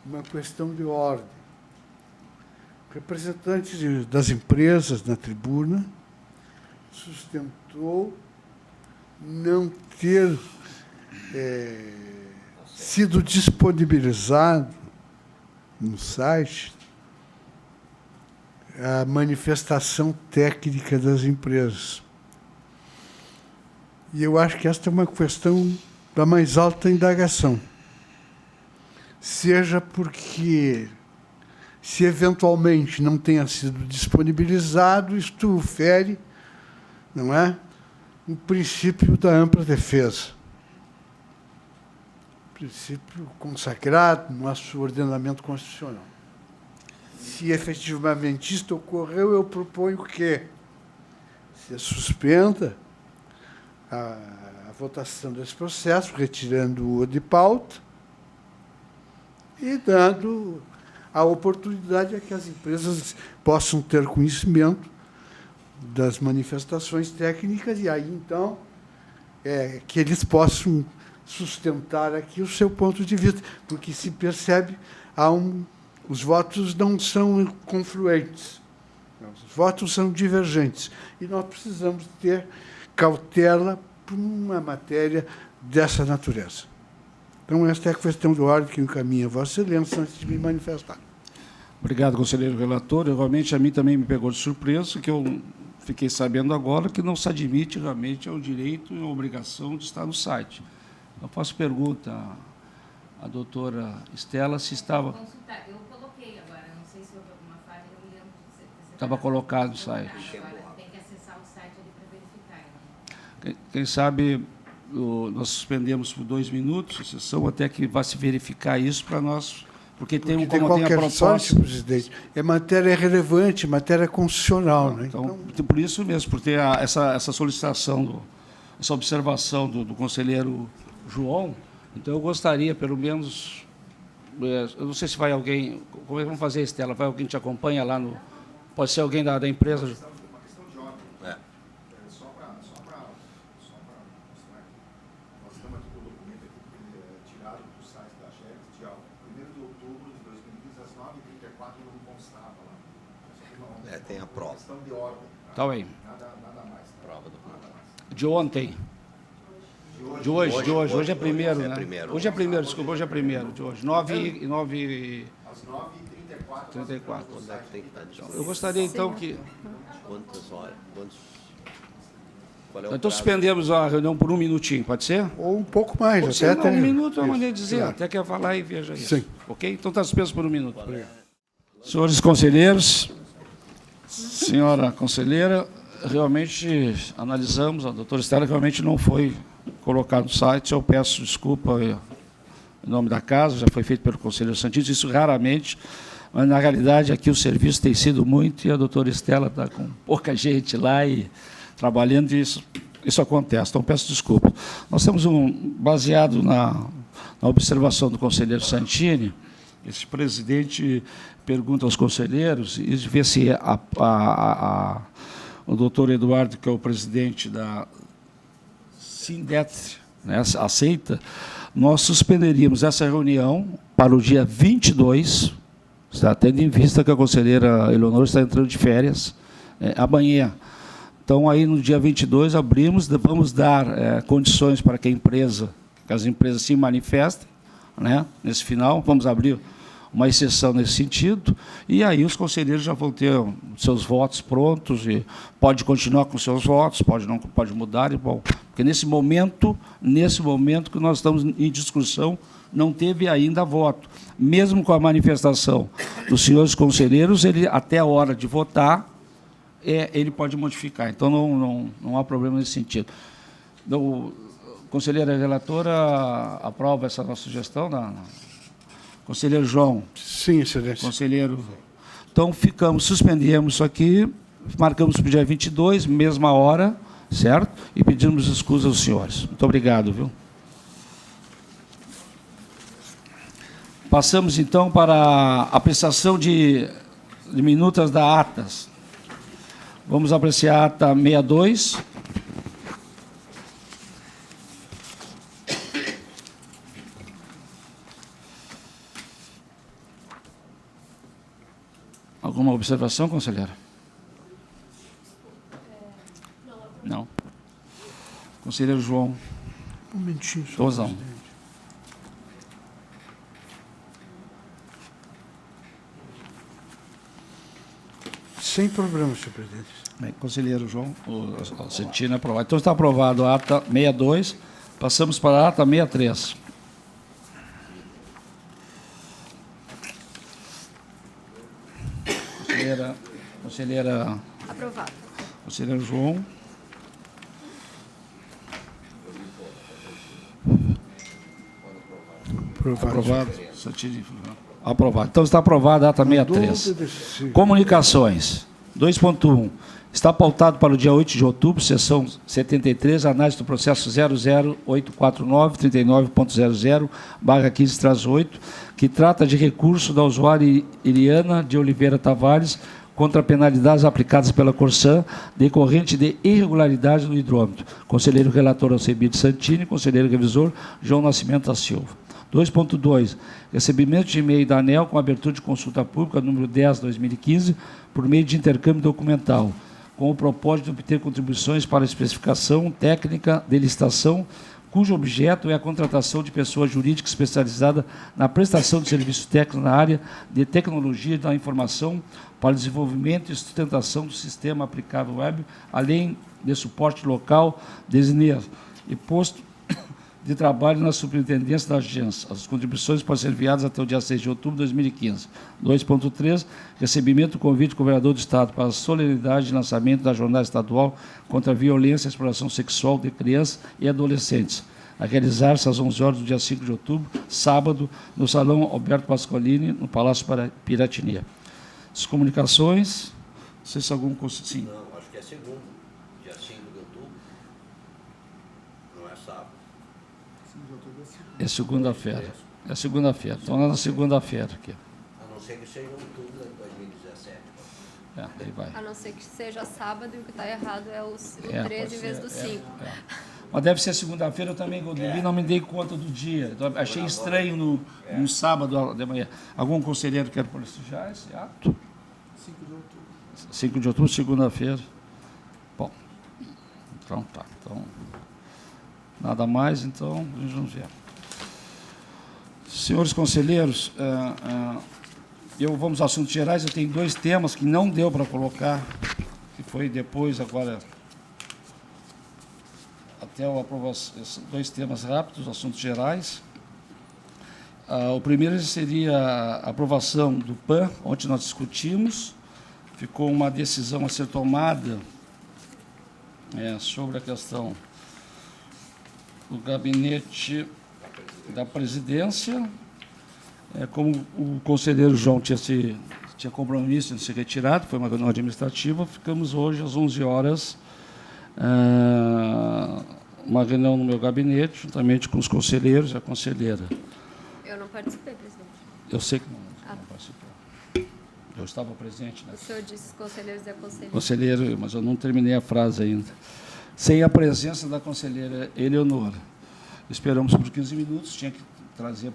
uma questão de ordem. Representante das empresas na tribuna sustentou não ter sido disponibilizado no site a manifestação técnica das empresas. E eu acho que esta é uma questão da mais alta indagação. Seja porque, se eventualmente não tenha sido disponibilizado, isto fere, não é, o princípio da ampla defesa. Princípio consagrado no nosso ordenamento constitucional. Se efetivamente isto ocorreu, eu proponho que se suspenda a votação desse processo, retirando-o de pauta e dando a oportunidade a que as empresas possam ter conhecimento das manifestações técnicas e aí, então, que eles possam sustentar aqui o seu ponto de vista, porque se percebe, os votos não são confluentes, os votos são divergentes, e nós precisamos ter cautela para uma matéria dessa natureza. Então, esta é a questão de ordem que encaminha a Vossa Excelência antes de me manifestar. Obrigado, conselheiro relator. Realmente, a mim também me pegou de surpresa, que eu fiquei sabendo agora que não se admite realmente ao direito e à obrigação de estar no site. Eu faço pergunta à doutora Estela se estava... Eu coloquei agora, não sei se houve alguma falha, eu me lembro de você. Estava colocado no site. Tem que acessar o site ali para verificar. Quem sabe nós suspendemos por 2 minutos a sessão até que vá se verificar isso para nós, porque tem a proposta. Sorte, presidente, é matéria relevante, matéria constitucional. Né? Então, por isso mesmo, por ter essa solicitação, essa observação do conselheiro João, então eu gostaria, pelo menos, eu não sei se vai alguém... Como é que vamos fazer, Estela? Vai alguém que te acompanha lá no... Pode ser alguém da empresa? Uma questão de ordem. Só para mostrar. Nós estamos aqui com o documento tirado do site da Chex, dia 1º de outubro de 2015, às 9h34, não constava lá. Tem a prova. Questão de ordem. Tá bem. Nada mais. Prova do nada mais. De ontem. De hoje. Hoje é primeiro, né? Hoje é primeiro, desculpa, hoje é primeiro. De hoje. 9h34. Às 9h34. 34. Quando é que tem que estar de Eu gostaria, então, que... Quantas horas? Qual é o Então, prazo? suspendemos a reunião por um minutinho, pode ser? Ou um pouco mais, Pode até ser, não, tem- um minuto é uma Isso, maneira de dizer. claro. Até quer falar e veja isso. Sim. Ok? Então está suspenso por um minuto. Senhores conselheiros, senhora conselheira, realmente analisamos, a doutora Estela realmente não foi colocada no site. Eu peço desculpa em nome da casa, já foi feito pelo conselheiro Santíssimo, isso raramente, mas na realidade aqui o serviço tem sido muito e a doutora Estela está com pouca gente lá e trabalhando e isso acontece, então peço desculpa. Nós temos baseado na observação do conselheiro Santini, esse presidente pergunta aos conselheiros e vê se o doutor Eduardo, que é o presidente da Sindet, né, aceita, nós suspenderíamos essa reunião para o dia 22, está tendo em vista que a conselheira Eleonora está entrando de férias amanhã. Então, aí no dia 22, abrimos, vamos dar condições para que as empresas se manifestem, né, nesse final, vamos abrir uma exceção nesse sentido, e aí os conselheiros já vão ter seus votos prontos, e pode continuar com seus votos, pode mudar, e bom, porque nesse momento que nós estamos em discussão, não teve ainda voto. Mesmo com a manifestação dos senhores conselheiros, ele, até a hora de votar, ele pode modificar. Então, não há problema nesse sentido. Então, conselheira relatora, aprova essa nossa sugestão? Conselheiro João? Sim, excelência. Conselheiro? Então, suspendemos isso aqui, marcamos para o dia 22, mesma hora, certo? E pedimos desculpas aos senhores. Muito obrigado, viu? Passamos, então, para a apreciação de minutas da atas. Vamos apreciar a ata 62. Alguma observação, conselheira? Não. Conselheiro João. Um momentinho só. Tozão. presidente. Sem problema, senhor presidente. Bem, conselheiro João, o Santini aprovado. Então está aprovado a ata 62. Passamos para a ata 63. Conselheira. Aprovado. Conselheiro João. Aprovado. Santini. Aprovado. Então está aprovada a ata 63. Comunicações. 2.1. Está pautado para o dia 8 de outubro, sessão 73, análise do processo 00849-39.00/15-8, que trata de recurso da usuária Iriana de Oliveira Tavares contra penalidades aplicadas pela Corsan decorrente de irregularidade no hidrômetro. Conselheiro relator Alcemir Santini, conselheiro revisor João Nascimento da Silva. 2.2. Recebimento de e-mail da ANEEL com abertura de consulta pública número 10/2015 por meio de intercâmbio documental, com o propósito de obter contribuições para a especificação técnica de licitação, cujo objeto é a contratação de pessoa jurídica especializada na prestação de serviços técnicos na área de tecnologia da informação para o desenvolvimento e sustentação do sistema aplicável web, além de suporte local, desenhar e posto de trabalho na superintendência da agência. As contribuições podem ser enviadas até o dia 6 de outubro de 2015. 2.3. Recebimento do convite do governador do Estado para a solenidade de lançamento da Jornada Estadual contra a Violência e a Exploração Sexual de Crianças e Adolescentes, a realizar-se às 11 horas do dia 5 de outubro, sábado, no Salão Alberto Pascolini, no Palácio Piratininha. As comunicações, não sei se algum... Sim. Não, acho que é segundo, dia 5 de outubro. Não é sábado. É segunda-feira. É segunda-feira. Então, é na segunda-feira aqui. A não ser que seja outubro de 2017. Aí vai. A não ser que seja sábado e o que está errado é o 13 em vez do 5. Mas deve ser segunda-feira, eu também, quando vi, não me dei conta do dia. Então, achei estranho no sábado de manhã. Algum conselheiro quer prestigiar esse ato? 5 de outubro. 5 de outubro, segunda-feira. Bom, então tá. Então, nada mais, então, vamos ver. Senhores conselheiros, vamos aos assuntos gerais. Eu tenho 2 temas que não deu para colocar, que foi depois, agora, até a aprovação, 2 temas rápidos, assuntos gerais. O primeiro seria a aprovação do PAN, ontem nós discutimos, ficou uma decisão a ser tomada sobre a questão do gabinete da presidência. Como o conselheiro João tinha compromisso de se retirar, foi uma reunião administrativa, ficamos hoje às 11 horas, uma reunião no meu gabinete, juntamente com os conselheiros e a conselheira. Eu não participei, presidente. Eu sei que não participou. Eu estava presente. O senhor disse conselheiros e a conselheira. Conselheiro, mas eu não terminei a frase ainda. Sem a presença da conselheira Eleonora. Esperamos por 15 minutos, tinha que trazer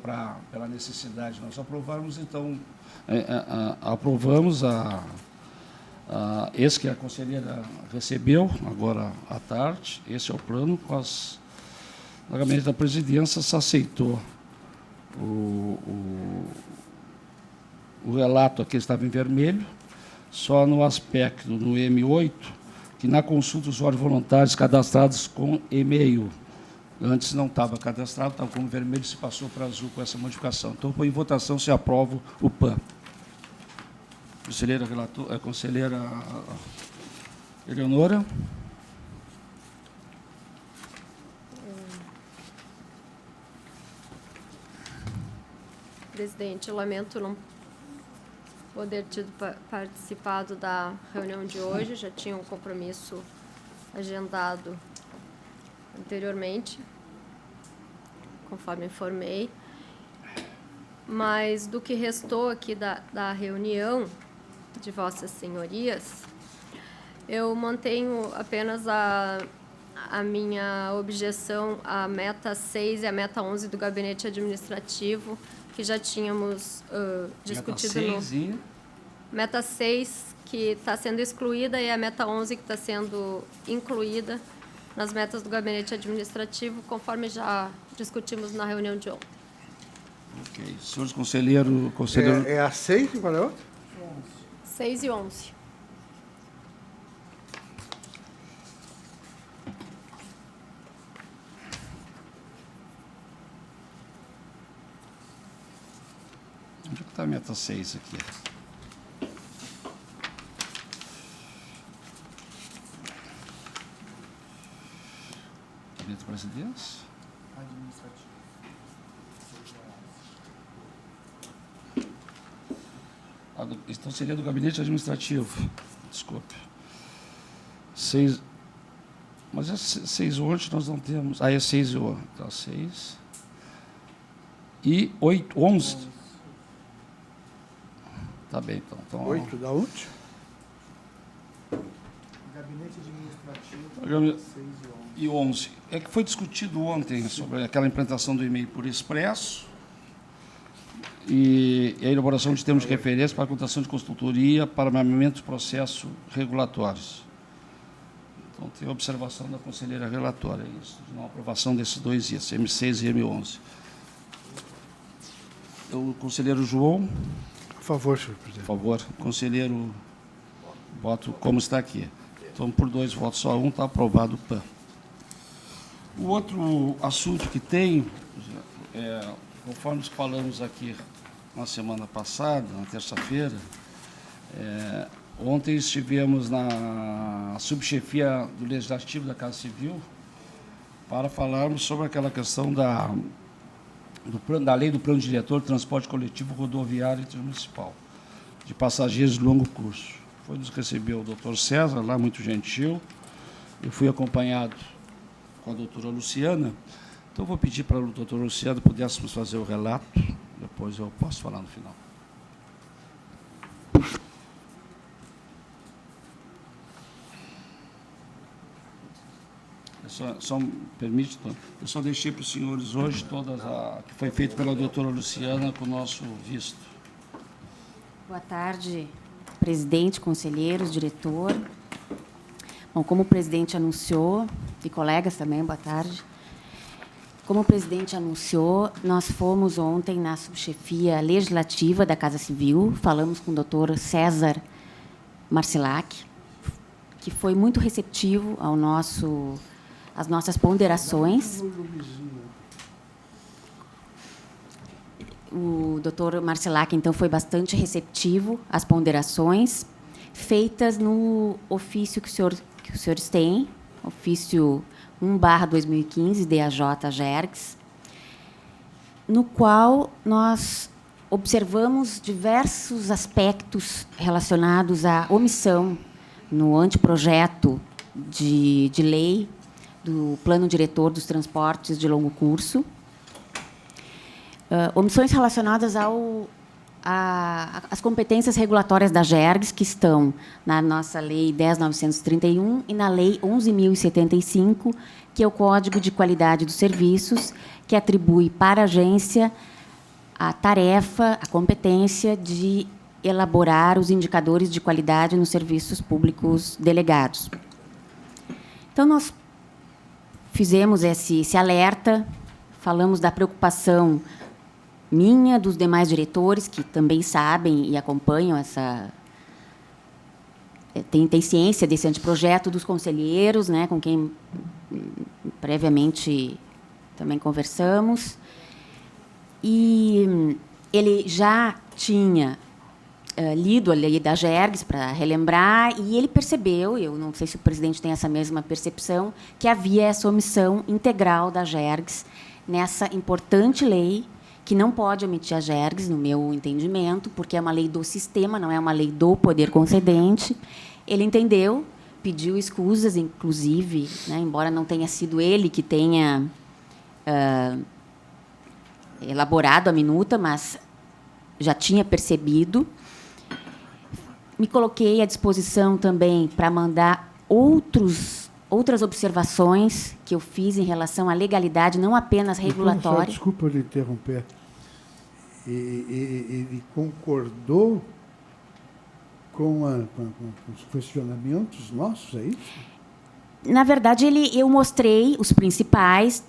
pela necessidade de nós aprovarmos, então aprovamos esse que a conselheira recebeu agora à tarde, esse é o plano, o gabinete da presidência se aceitou o relato aqui estava em vermelho, só no aspecto, no M8, que na consulta dos usuários voluntários cadastrados com e-mail, antes não estava cadastrado, estava como vermelho, se passou para azul com essa modificação. Então, põe em votação se aprova o PAN. Conselheira relator, conselheira Eleonora. Presidente, eu lamento não poder ter participado da reunião de hoje, já tinha um compromisso agendado anteriormente, conforme informei, mas do que restou aqui da reunião de vossas senhorias, eu mantenho apenas a minha objeção à meta 6 e à meta 11 do gabinete administrativo, que já tínhamos discutido meta 6 e... Meta 6, que está sendo excluída, e a meta 11, que está sendo incluída nas metas do gabinete administrativo, conforme já discutimos na reunião de ontem. Ok. Senhores conselheiros... É a 6 e qual é a outra? 6 e 11. Onde está a meta 6 aqui? Gabinete da presidência? Administrativo. Então seria do gabinete administrativo. Desculpe. 6. Mas é 6 ontem nós não temos. É 6 e 8. Então, 6. E 8, 11. Tá bem, então. 8 da onde? Gabinete administrativo, 6 e 11. É que foi discutido ontem sobre aquela implantação do e-mail por expresso e a elaboração de termos de referência para a contratação de consultoria para mapeamento de processos regulatórios. Então, tem a observação da conselheira relatora, isso, de uma aprovação desses 2 itens, M6 e M11. O conselheiro João. Por favor, senhor presidente. Por favor, conselheiro, voto como está aqui. Então, por 2 votos, só 1 está aprovado o PAN. O outro assunto que tem, conforme falamos aqui na semana passada, na terça-feira, ontem estivemos na subchefia do Legislativo da Casa Civil para falarmos sobre aquela questão da lei do Plano Diretor de Transporte Coletivo Rodoviário Intermunicipal, de passageiros de longo curso. Foi nos recebeu o doutor César, lá muito gentil. Eu fui acompanhado com a doutora Luciana, Então, vou pedir para o doutor Luciano pudéssemos fazer o relato, depois eu posso falar no final. Só me permite, eu só deixei para os senhores hoje todas a que foi feito pela doutora Luciana com o nosso visto. Boa tarde, presidente, conselheiros, diretor. Bom, como o presidente anunciou, e colegas também, boa tarde. Como o presidente anunciou, nós fomos ontem na subchefia legislativa da Casa Civil, falamos com o doutor César Marcilac, que foi muito receptivo às nossas ponderações. O doutor Marcilac, então, foi bastante receptivo às ponderações feitas no ofício que os senhores têm, ofício 1/2015, DAJ GERGS, no qual nós observamos diversos aspectos relacionados à omissão no anteprojeto de lei do Plano Diretor dos Transportes de Longo Curso, omissões relacionadas às competências regulatórias da GERGS, que estão na nossa Lei 10.931 e na Lei 11.075, que é o Código de Qualidade dos Serviços, que atribui para a agência a tarefa, a competência de elaborar os indicadores de qualidade nos serviços públicos delegados. Então, nós fizemos esse alerta, falamos da preocupação minha, dos demais diretores, que também sabem e acompanham tem ciência desse anteprojeto, dos conselheiros, né, com quem previamente também conversamos. E ele já tinha lido a lei da GERGS, para relembrar, e ele percebeu, eu não sei se o presidente tem essa mesma percepção, que havia essa omissão integral da GERGS nessa importante lei, que não pode omitir a GERGS, no meu entendimento, porque é uma lei do sistema, não é uma lei do poder concedente. Ele entendeu, pediu escusas, inclusive, né, embora não tenha sido ele que tenha elaborado a minuta, mas já tinha percebido. Me coloquei à disposição também para mandar outras observações que eu fiz em relação à legalidade, não apenas regulatória. Desculpa lhe interromper. Ele concordou com os questionamentos nossos, é isso? Na verdade, eu mostrei os principais,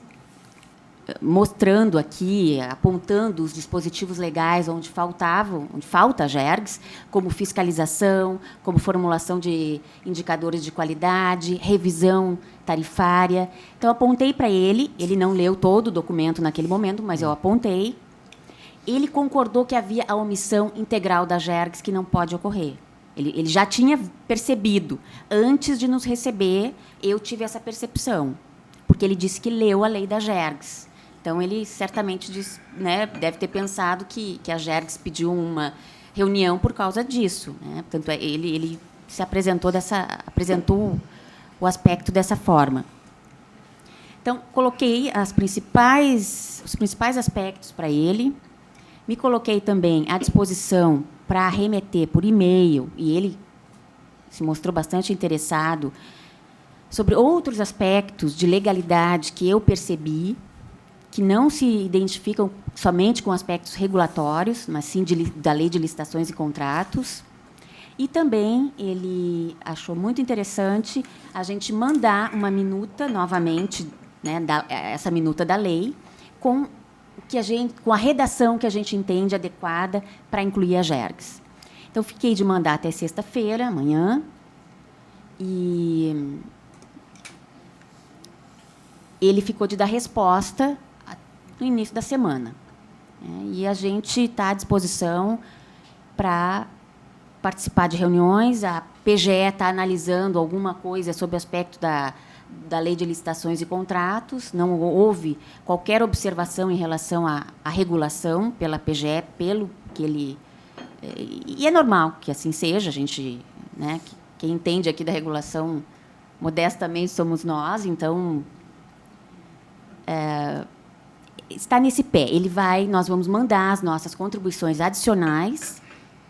mostrando aqui, apontando os dispositivos legais onde falta a GERGS, como fiscalização, como formulação de indicadores de qualidade, revisão tarifária. Então, eu apontei para ele não leu todo o documento naquele momento, mas eu apontei. Ele concordou que havia a omissão integral da GERGS, que não pode ocorrer. Ele já tinha percebido. Antes de nos receber, eu tive essa percepção, porque ele disse que leu a lei da GERGS. Então, ele certamente deve ter pensado que a GERGS pediu uma reunião por causa disso, né? Portanto, ele se apresentou o aspecto dessa forma. Então, coloquei os principais aspectos para ele, me coloquei também à disposição para remeter por e-mail, e ele se mostrou bastante interessado sobre outros aspectos de legalidade que eu percebi, que não se identificam somente com aspectos regulatórios, mas sim da Lei de Licitações e Contratos. E também ele achou muito interessante a gente mandar uma minuta novamente, né, essa minuta da lei, com a redação que a gente entende adequada para incluir a GERGS. Então, fiquei de mandar até sexta-feira, amanhã, e ele ficou de dar resposta no início da semana. E a gente está à disposição para participar de reuniões. A PGE está analisando alguma coisa sobre o aspecto da Lei de Licitações e Contratos. Não houve qualquer observação em relação à regulação pela PGE, pelo que ele... E é normal que assim seja. A gente, né, quem entende aqui da regulação, modestamente, somos nós. Então, está nesse pé. Nós vamos mandar as nossas contribuições adicionais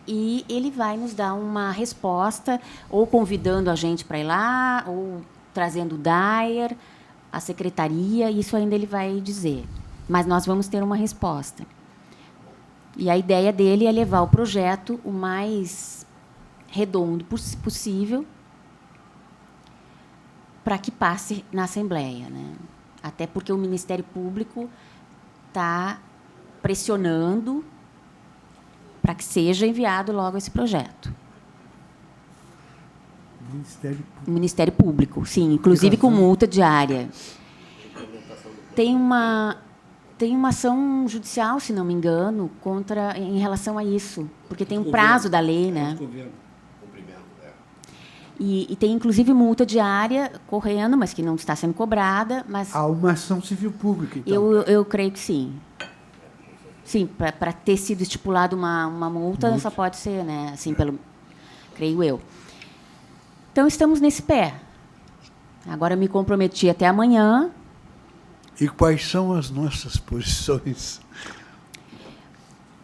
e ele vai nos dar uma resposta, ou convidando a gente para ir lá, ou trazendo o DAER, a secretaria, isso ainda ele vai dizer. Mas nós vamos ter uma resposta. E a ideia dele é levar o projeto o mais redondo possível para que passe na Assembleia, né? Até porque o Ministério Público está pressionando para que seja enviado logo esse projeto. Ministério Público, sim, inclusive com multa diária. Tem uma ação judicial, se não me engano, em relação a isso, porque tem um prazo da lei, né? E tem, inclusive, multa diária correndo, mas que não está sendo cobrada. Mas há uma ação civil pública, então. Eu creio que sim. Sim, para ter sido estipulado uma multa, só pode ser, né? Assim, creio eu. Então, estamos nesse pé. Agora, eu me comprometi até amanhã. E quais são as nossas posições?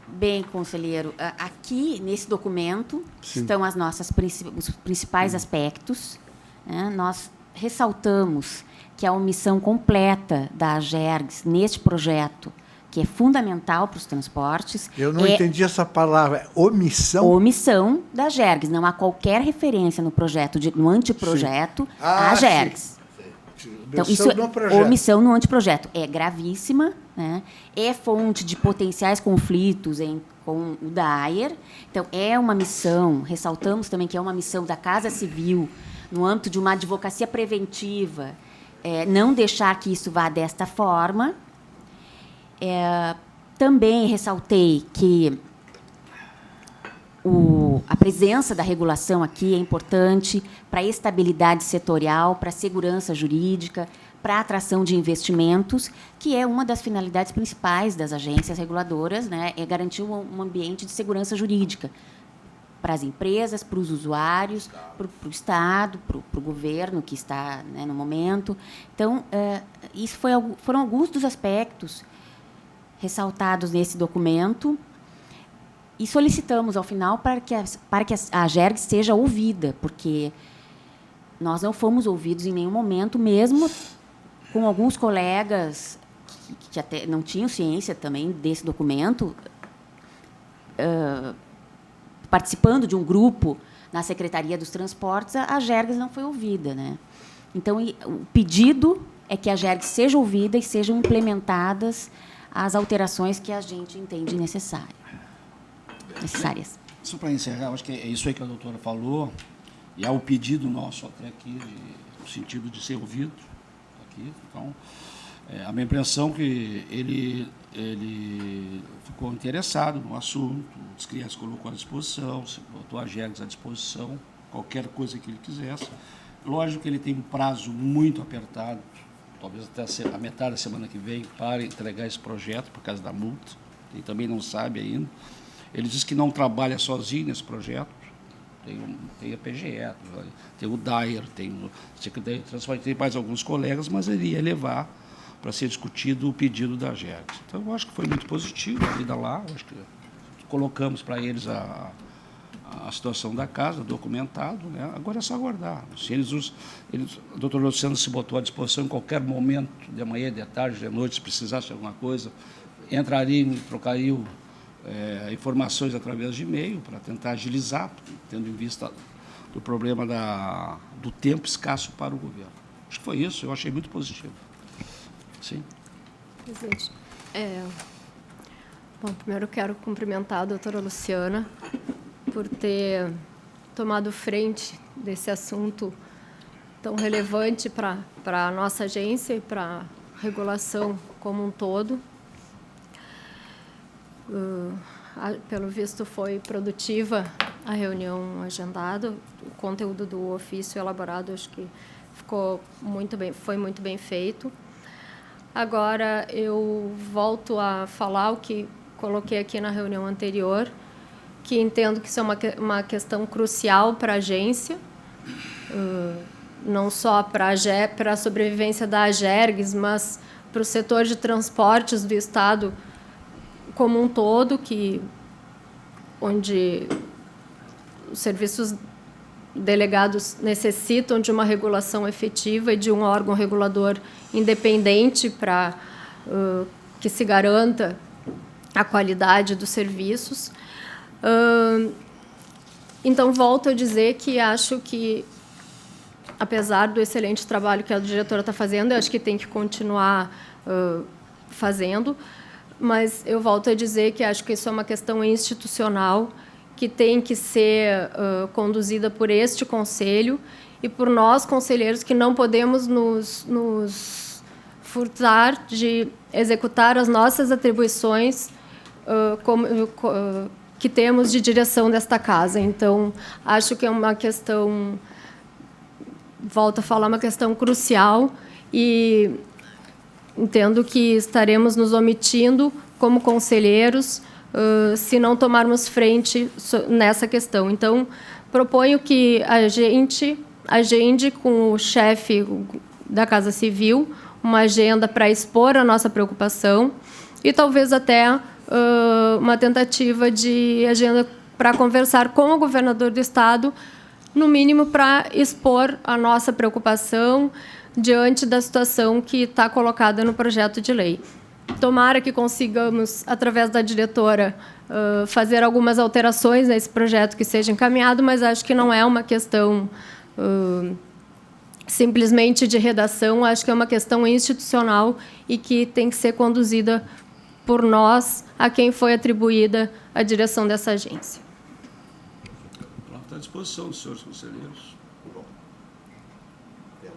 Bem, conselheiro, aqui, nesse documento, sim, estão os principais aspectos. Né? Nós ressaltamos que a omissão completa da AGERGS neste projeto, que é fundamental para os transportes... Eu não entendi essa palavra. Omissão? Omissão da AGERGS. Não há qualquer referência no projeto, no anteprojeto, à AGERGS. Então, isso é omissão no anteprojeto. É gravíssima, né? É fonte de potenciais conflitos com o DAER. Então, é uma missão, ressaltamos também que é uma missão da Casa Civil, no âmbito de uma advocacia preventiva, não deixar que isso vá desta forma. Também ressaltei que a presença da regulação aqui é importante para a estabilidade setorial, para a segurança jurídica, para a atração de investimentos, que é uma das finalidades principais das agências reguladoras, né? É garantir um ambiente de segurança jurídica para as empresas, para os usuários, para o Estado, para o governo que está, né, no momento. Então, isso foram alguns dos aspectos ressaltados nesse documento. E solicitamos, ao final, para que a AGERGS seja ouvida, porque nós não fomos ouvidos em nenhum momento, mesmo com alguns colegas que até não tinham ciência também desse documento, participando de um grupo na Secretaria dos Transportes, a AGERGS não foi ouvida, né? Então, o pedido é que a AGERGS seja ouvida e sejam implementadas as alterações que a gente entende necessárias. Só para encerrar, acho que é isso aí que a doutora falou, e há o pedido nosso até aqui, no sentido de ser ouvido aqui. Então, a minha impressão é que ele ficou interessado no assunto, os crianças colocou à disposição, botou a AGERGS à disposição, qualquer coisa que ele quisesse. Lógico que ele tem um prazo muito apertado, talvez até a metade da semana que vem, para entregar esse projeto, por causa da multa. Ele também não sabe ainda. Ele diz que não trabalha sozinho nesse projeto. Tem a PGE, tem o DAER, tem o Secretaria de Transporte, tem mais alguns colegas, mas ele ia levar para ser discutido o pedido da AGERGS. Então, eu acho que foi muito positivo a vida lá. Acho que colocamos para eles a situação da casa, documentado, né? Agora é só aguardar. Se a doutora Luciana se botou à disposição em qualquer momento, de manhã, de tarde, de noite, se precisasse de alguma coisa, entrariam e trocariam informações através de e-mail para tentar agilizar, tendo em vista do problema do tempo escasso para o governo. Acho que foi isso, eu achei muito positivo. Sim. Presidente, bom, primeiro eu quero cumprimentar a doutora Luciana por ter tomado frente desse assunto tão relevante para a nossa agência e para a regulação como um todo. Pelo visto, foi produtiva a reunião agendada. O conteúdo do ofício elaborado, acho que foi muito bem feito. Agora, eu volto a falar o que coloquei aqui na reunião anterior, que entendo que isso é uma questão crucial para a agência, não só para a sobrevivência da AGERGS, mas o setor de transportes do Estado como um todo, onde os serviços delegados necessitam de uma regulação efetiva e de um órgão regulador independente para que se garanta a qualidade dos serviços. Então, volto a dizer que acho que, apesar do excelente trabalho que a diretora está fazendo, eu acho que tem que continuar fazendo, mas eu volto a dizer que acho que isso é uma questão institucional que tem que ser conduzida por este Conselho e por nós, conselheiros, que não podemos nos furtar de executar as nossas atribuições que temos de direção desta casa. Então, acho que é uma questão, volto a falar, uma questão crucial e entendo que estaremos nos omitindo como conselheiros se não tomarmos frente nessa questão. Então, proponho que a gente agende com o chefe da Casa Civil uma agenda para expor a nossa preocupação e talvez até uma tentativa de agenda para conversar com o governador do Estado, no mínimo para expor a nossa preocupação diante da situação que está colocada no projeto de lei. Tomara que consigamos, através da diretora, fazer algumas alterações nesse projeto que seja encaminhado, mas acho que não é uma questão simplesmente de redação, acho que é uma questão institucional e que tem que ser conduzida por nós, a quem foi atribuída a direção dessa agência. Está à disposição dos senhores conselheiros. Eu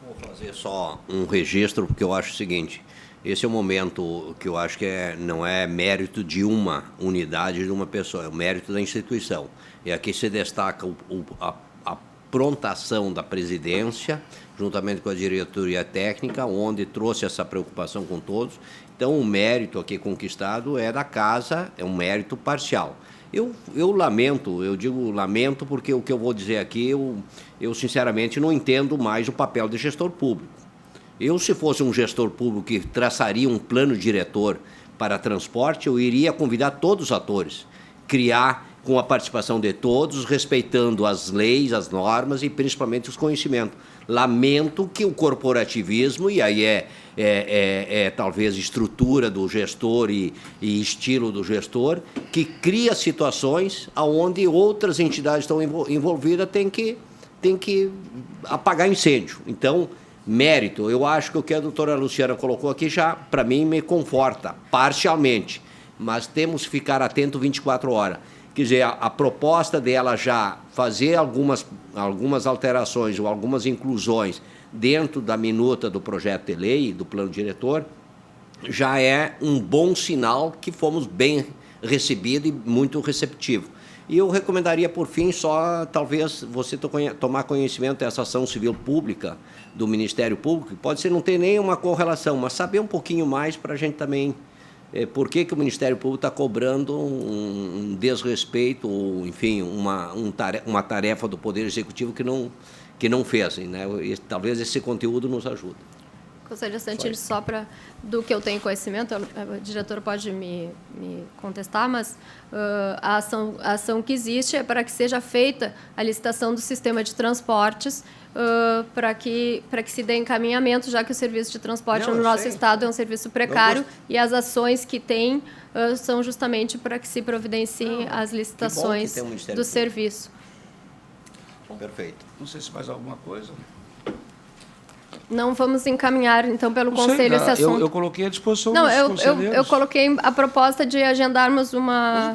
vou fazer só um registro, porque eu acho o seguinte: esse é um momento que eu acho que não é mérito de uma unidade, de uma pessoa, é o mérito da instituição. E aqui se destaca a prontação da presidência, juntamente com a diretoria técnica, onde trouxe essa preocupação com todos. Então, o mérito aqui conquistado é da casa, é um mérito parcial. Eu lamento, eu digo lamento porque o que eu vou dizer aqui, eu sinceramente não entendo mais o papel de gestor público. Se fosse um gestor público que traçaria um plano diretor para transporte, eu iria convidar todos os atores, criar com a participação de todos, respeitando as leis, as normas e principalmente os conhecimentos. Lamento que o corporativismo, e aí talvez estrutura do gestor e estilo do gestor, que cria situações onde outras entidades estão envolvidas têm que apagar incêndio. Então, mérito, eu acho que o que a doutora Luciana colocou aqui já, para mim, me conforta, parcialmente, mas temos que ficar atento 24 horas. Quer dizer, a proposta dela já fazer algumas alterações ou algumas inclusões dentro da minuta do projeto de lei, do plano diretor, já é um bom sinal que fomos bem recebidos e muito receptivos. E eu recomendaria, por fim, só talvez você tomar conhecimento dessa ação civil pública do Ministério Público, que pode ser não ter nenhuma correlação, mas saber um pouquinho mais para a gente também... Por que o Ministério Público está cobrando um desrespeito, ou, enfim, uma tarefa do Poder Executivo que não fez, né? E talvez esse conteúdo nos ajude. Conselheiro Santini, só do que eu tenho conhecimento, a diretora pode me contestar, mas a ação que existe é para que seja feita a licitação do sistema de transportes, para que se dê encaminhamento, já que o serviço de transporte no nosso Estado é um serviço precário e as ações que tem são justamente para que se providenciem as licitações do serviço. Perfeito. Não sei se mais alguma coisa. Não vamos encaminhar, então, pelo Conselho esse assunto. Eu coloquei à disposição dos conselheiros. Eu coloquei a proposta de agendarmos uma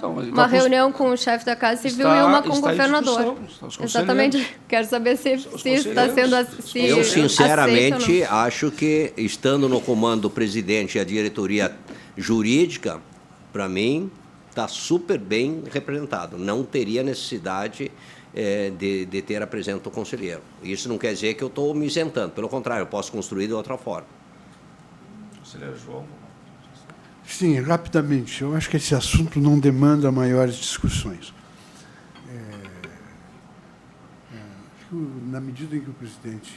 reunião com o chefe da Casa Civil e uma com o governador. Exatamente. Quero saber se está sendo assim. Eu, sinceramente, acho que, estando no comando do presidente e a diretoria jurídica, para mim, está super bem representado. Não teria necessidade... de ter a presença do conselheiro. Isso não quer dizer que eu estou me isentando, pelo contrário, eu posso construir de outra forma. Conselheiro João. Sim, rapidamente. Eu acho que esse assunto não demanda maiores discussões. Na medida em que o presidente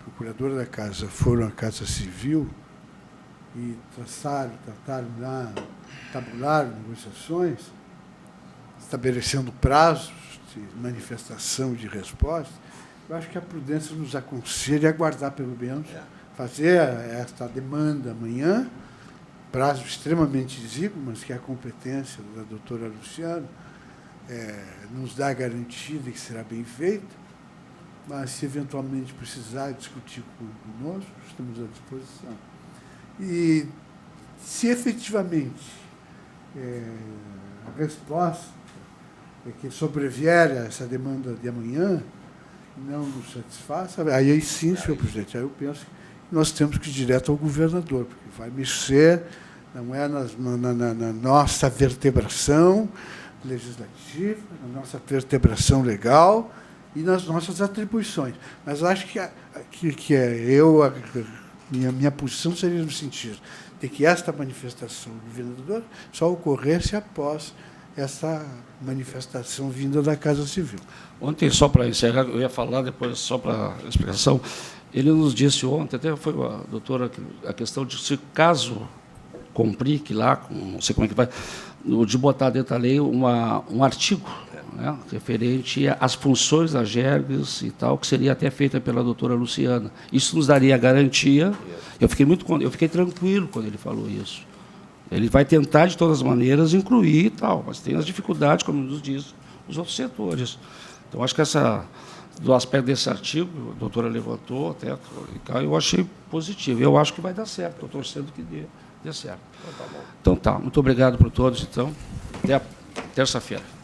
procurador da Casa foram à Casa Civil e tabularam negociações, estabelecendo prazos de manifestação de resposta, eu acho que a prudência nos aconselha a aguardar, pelo menos, fazer esta demanda amanhã, prazo extremamente exíguo, mas que a competência da doutora Luciana nos dá a garantia de que será bem feita, mas se eventualmente precisar discutir conosco, estamos à disposição. E se efetivamente a resposta é que sobrevier a essa demanda de amanhã, não nos satisfaça, aí sim, senhor presidente, aí eu penso que nós temos que ir direto ao governador, porque vai mexer, não é na nossa vertebração legislativa, na nossa vertebração legal e nas nossas atribuições. Mas acho que minha posição seria no sentido de que esta manifestação do governador só ocorresse após essa manifestação vinda da Casa Civil. Ontem, só para encerrar, eu ia falar depois, só para explicação, ele nos disse ontem, até foi a doutora, a questão de se caso complique lá, não sei como é que vai, de botar dentro da lei um artigo, né, referente às funções da GERGS e tal, que seria até feita pela doutora Luciana. Isso nos daria garantia. Eu fiquei tranquilo quando ele falou isso. Ele vai tentar, de todas as maneiras, incluir e tal, mas tem as dificuldades, como nos diz os outros setores. Então, acho que do aspecto desse artigo, a doutora levantou, até eu achei positivo. Eu acho que vai dar certo, estou torcendo que dê certo. Então, tá. Muito obrigado por todos, então. Até terça-feira.